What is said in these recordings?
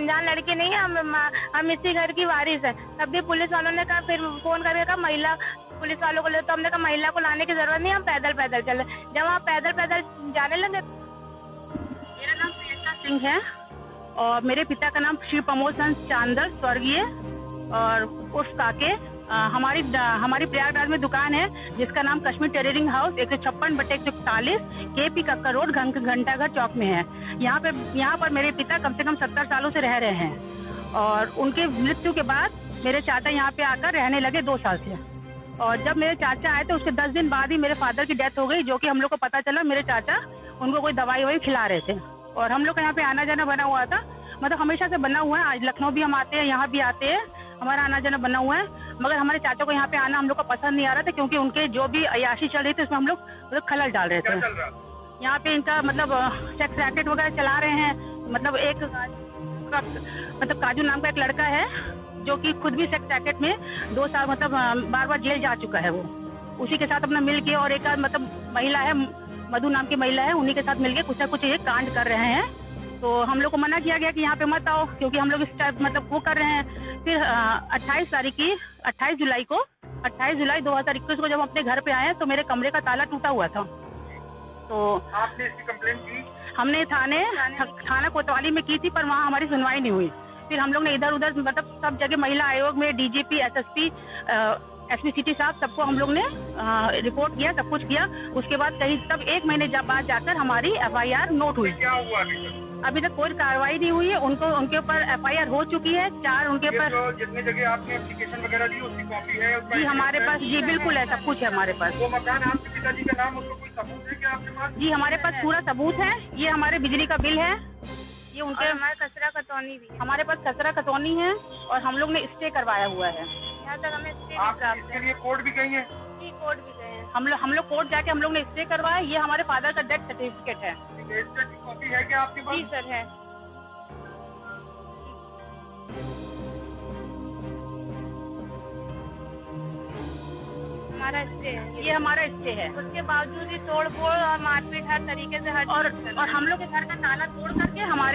अनजान लड़की नहीं है, हम इसी घर की वारिस है। तब भी पुलिस वालों ने कहा, फिर फोन करके कहा महिला पुलिस वालों को ले, तो हमने कहा महिला को लाने की जरूरत नहीं, हम पैदल पैदल चले। जब हम पैदल पैदल जाने लगे। मेरा नाम प्रियंका सिंह है और मेरे पिता का नाम श्री प्रमोद चंद चांदर स्वर्गीय और उस काके। हमारी प्रयागराज में दुकान है जिसका नाम Kashmir tailoring house 156/141 KP Kakkar road Ghantaghar Chowk में है। यहाँ पर मेरे पिता कम से कम 70 सालों से रह रहे हैं और उनके मृत्यु के बाद मेरे चाचा यहाँ पे आकर रहने लगे 2 साल से। और जब मेरे चाचा आए तो उसके 10 दिन बाद ही मेरे फादर की डेथ हो गई, जो कि हम लोग को पता चला। मेरे चाचा उनको कोई दवाई खिला रहे थे और हम लोग का यहाँ पे आना जाना बना हुआ था, मतलब हमेशा से बना हुआ है। आज लखनऊ भी हम आते हैं, यहाँ भी आते हैं, हमारा आना जाना बना हुआ है। मगर हमारे चाचा को यहाँ पे आना हम लोग को पसंद नहीं आ रहा था, क्योंकि उनके जो भी अय्याशी चल रही थी उसमें हम लोग खलल डाल रहे थे। यहाँ पे इनका मतलब सेक्स रैकेट वगैरह चला रहे हैं। मतलब काजू नाम का एक लड़का है जो कि खुद भी सेक्स रैकेट में 2 साल मतलब बार बार जेल जा चुका है। वो उसी के साथ अपना मिल के, और एक मतलब महिला है मधु नाम की महिला है, उन्हीं के साथ मिलके कुछ ना कुछ ये कांड कर रहे हैं। तो हम लोग को मना किया गया कि यहाँ पे मत आओ, क्योंकि हम लोग इस टाइप मतलब वो कर रहे हैं। फिर 28 जुलाई 2021 को जब हम अपने घर पे आए तो मेरे कमरे का ताला टूटा हुआ था। तो आपने इसकी कंप्लेंट की? हमने थाना कोतवाली में की थी, पर वहाँ हमारी सुनवाई नहीं हुई। फिर हम लोग ने इधर उधर मतलब सब जगह महिला आयोग में DGP SSP SP सिटी साहब सबको हम लोग ने रिपोर्ट किया, सब कुछ किया। उसके बाद कहीं तब 1 महीने बाद जाकर हमारी FIR नोट हुई। क्या हुआ अभी तक कोई कार्रवाई नहीं हुई है। उनके ऊपर FIR हो चुकी है 4 उनके ऊपर। जितनी जगह आपने एप्लीकेशन वगैरह दी उसकी कॉपी है? जी हमारे पास, जी बिल्कुल है, सब कुछ है हमारे पास। वो मकान आपके पिताजी का नाम, उसका कोई सबूत है क्या आपके पास? जी हमारे पास पूरा सबूत है। ये हमारे बिजली का बिल है, ये उनके हमारे कचरा खतौनी भी है। हमारे पास कचरा खतौनी है और हम लोग ने स्टे करवाया हुआ है। यहाँ तक हमें स्टे इसके लिए कोर्ट भी गई है? जी कोर्ट भी गए हैं। हम लोग कोर्ट जाके हम लोग ने स्टे करवाया। ये हमारे फादर का डेथ सर्टिफिकेट है। कॉपी है क्या आपके पास? जी सर है। हमारा स्टे है, ये हमारा स्टे है। उसके बावजूद भी तोड़ फोड़ और मारपीट हर तरीके से और हम लोग के घर का ताला तोड़ करके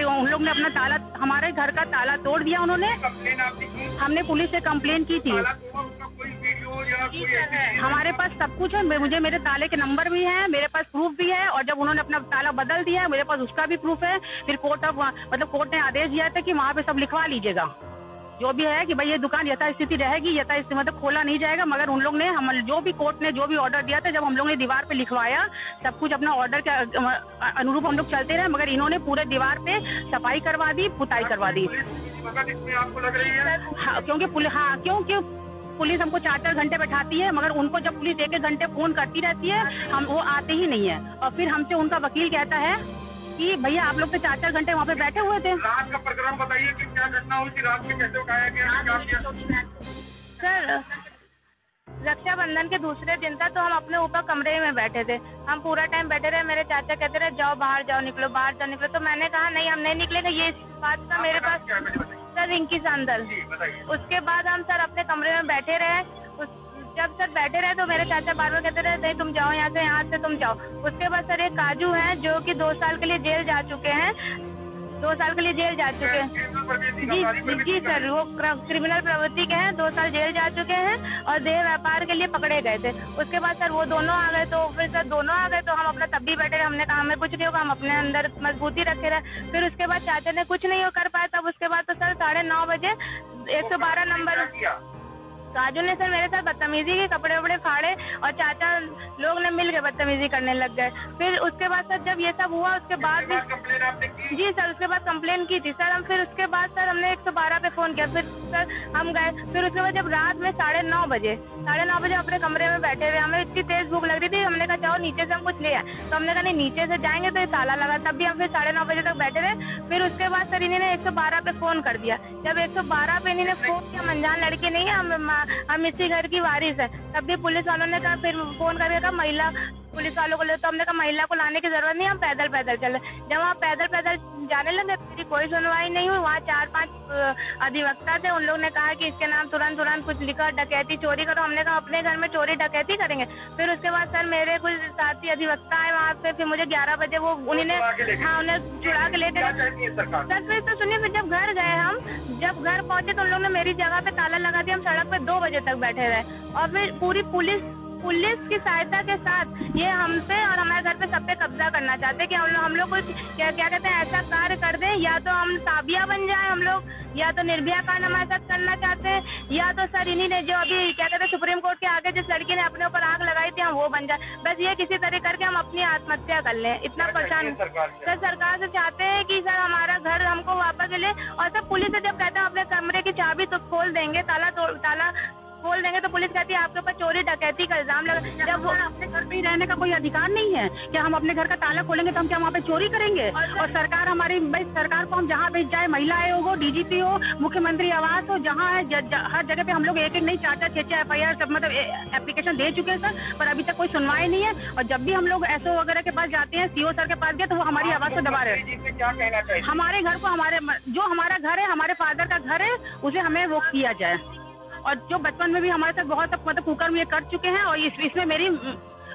उन लोग ने अपना ताला, हमारे घर का ताला तोड़ दिया उन्होंने। कंप्लेन आपने की? हमने पुलिस से कंप्लेन की थी। कोई वीडियो या कोई? हमारे पास सब कुछ है। मुझे मेरे ताले के नंबर भी है, मेरे पास प्रूफ भी है। और जब उन्होंने अपना ताला बदल दिया है मेरे पास उसका भी प्रूफ है। फिर कोर्ट ने आदेश दिया था कि वहाँ पे सब लिखवा लीजिएगा जो भी है, कि भाई ये दुकान यथास्थिति रहेगी, मतलब खोला नहीं जाएगा। मगर उन लोग ने जो भी कोर्ट ने जो भी ऑर्डर दिया था, जब हम लोग ने दीवार पे लिखवाया, सब कुछ अपना ऑर्डर के अनुरूप हम लोग चलते रहे, मगर इन्होंने पूरे दीवार पे सफाई करवा दी, पुताई करवा दी। आपको लग रही है? क्योंकि पुलिस हमको 4-4 घंटे बैठाती है, मगर उनको जब पुलिस 1-1 घंटे फोन करती रहती है, वो आते ही नहीं है। और फिर हमसे उनका वकील कहता है कि भैया आप लोग तो 4-4 घंटे वहाँ पे बैठे हुए थे। रात का प्रकरण बताइए कि क्या घटना हुई थी, रात में कैसे उठाया गया? सर रक्षाबंधन के दूसरे दिन था, तो हम अपने ऊपर कमरे में बैठे थे। हम पूरा टाइम बैठे रहे। मेरे चाचा कहते रहे जाओ बाहर जाओ, निकलो बाहर जाओ निकलो। तो मैंने कहा नहीं हम नहीं निकलेंगे। ये इस बात का मेरे पास सर रिंकी सांदल। उसके बाद हम सर अपने कमरे में बैठे रहे। जब सर बैठे रहे तो मेरे चाचा बार बार कहते रहे नहीं तुम जाओ यहाँ से तुम जाओ। उसके बाद सर एक काजू है जो कि 2 साल के लिए जेल जा चुके हैं। 2 साल के लिए जेल जा चुके हैं। जी सर वो क्रिमिनल प्रवृत्ति के हैं। 2 साल जेल जा चुके हैं और देह व्यापार के लिए पकड़े गए थे। उसके बाद सर वो दोनों आ गए। तो फिर सर दोनों आ गए तो हम अपना तब भी बैठे रहे। हमने कहा हमें कुछ नहीं होगा, हम अपने अंदर मजबूती रखे रहे। फिर उसके बाद चाचा ने कुछ नहीं कर पाया। तब उसके बाद तो सर 9:30 बजे 112 नंबर काजू ने सर मेरे साथ बदतमीजी की, कपड़े वपड़े फाड़े और चाचा लोग ने मिल के बदतमीजी करने लग गए। फिर उसके बाद सर जब ये सब हुआ उसके बाद भी जी सर उसके बाद कंप्लेन की थी सर हम। फिर उसके बाद सर हमने 112 पे फोन किया। फिर सर हम गए। फिर उसके बाद जब रात में 9:30 बजे अपने कमरे में बैठे हुए, हमें इतनी तेज भूख लग रही थी। हमने कहा जाओ नीचे से हम कुछ ले आए। तो हमने कहा नहीं नीचे से जाएंगे तो ये ताला लगा। तब भी हम फिर 9:30 बजे तक बैठे रहे। फिर उसके बाद सर इन्होंने 112 पे फोन कर दिया। जब 112 पे इन्होंने फोन किया, हम अनजान लड़की नहीं है, हम इसी घर की वारिस है। तब भी पुलिस वालों ने कहा, फिर फोन करके कहा महिला पुलिस वालों को ले, तो हमने कहा महिला को लाने की जरूरत नहीं, हम पैदल पैदल चले। जब वहाँ पैदल पैदल जाने लगे मेरी कोई सुनवाई नहीं हुई। वहाँ 4-5 अधिवक्ता थे। उन लोग ने कहा कि इसके नाम तुरंत कुछ लिखा, डकैती चोरी करो। हमने कहा अपने घर में चोरी डकैती करेंगे। फिर उसके बाद सर मेरे कुछ साथी अधिवक्ता है वहाँ पे। फिर मुझे 11 बजे वो उन्होंने उन्हें छुड़ा के लेते। सर फिर तो सुनिए, फिर जब घर गए जब घर पहुंचे तो उन लोगों ने मेरी जगह पे ताला लगा दिया। हम सड़क पे 2 बजे तक बैठे रहे और फिर पूरी पुलिस की सहायता के साथ ये हम पे और हमारे घर पे सब पे कब्जा करना चाहते हैं कि हम लोग कुछ क्या कहते हैं ऐसा कार्य कर दें, या तो हम ताबिया बन जाए हम लोग, या तो निर्भया कांड हमारे साथ करना चाहते हैं, या तो सर इन्हीं ने जो अभी क्या कहते हैं सुप्रीम कोर्ट के आगे जिस लड़की ने अपने ऊपर आग लगाई थी हम वो बन जाए। बस ये किसी तरह करके हम अपनी आत्महत्या कर लें, इतना परेशान। सर सरकार से चाहते हैं कि सर हमारा घर हमको वापस मिले। और सर पुलिस से जब कहते हैं अपने कमरे की चाबी तो खोल देंगे, ताला खोल देंगे, तो पुलिस कहती है आपके ऊपर चोरी डकैती का इल्जाम लगा। जब वो अपने घर पे ही रहने का कोई अधिकार नहीं है क्या? हम अपने घर का ताला खोलेंगे तो हम क्या वहाँ पे चोरी करेंगे? और सरकार हमारी भाई सरकार को हम जहाँ भी जाए, महिला आयोग हो, डीजीपी हो, मुख्यमंत्री आवास हो, जहाँ है हर जगह पे हम लोग एक नहीं 4-4 6-6 FIR सब मतलब एप्लीकेशन दे चुके हैं सर, पर अभी तक कोई सुनवाई नहीं है। और जब भी हम लोग SO वगैरह के पास जाते हैं, CO सर के पास गए तो वो हमारी आवाज को दबा रहे हैं। क्या कहना चाहिए? हमारे घर को जो हमारा घर है, हमारे फादर का घर है, उसे हमें वो किया जाए। और जो बचपन में भी हमारे साथ बहुत मतलब कुकर में ये कर चुके हैं, और इसमें मेरी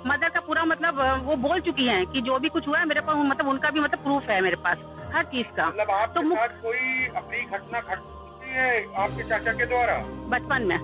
मदर का पूरा मतलब वो बोल चुकी हैं कि जो भी कुछ हुआ है मेरे पास मतलब उनका भी मतलब प्रूफ है मेरे पास हर चीज का। मतलब आपके साथ कोई अपनी घटना घटी है आपके चाचा के द्वारा बचपन में?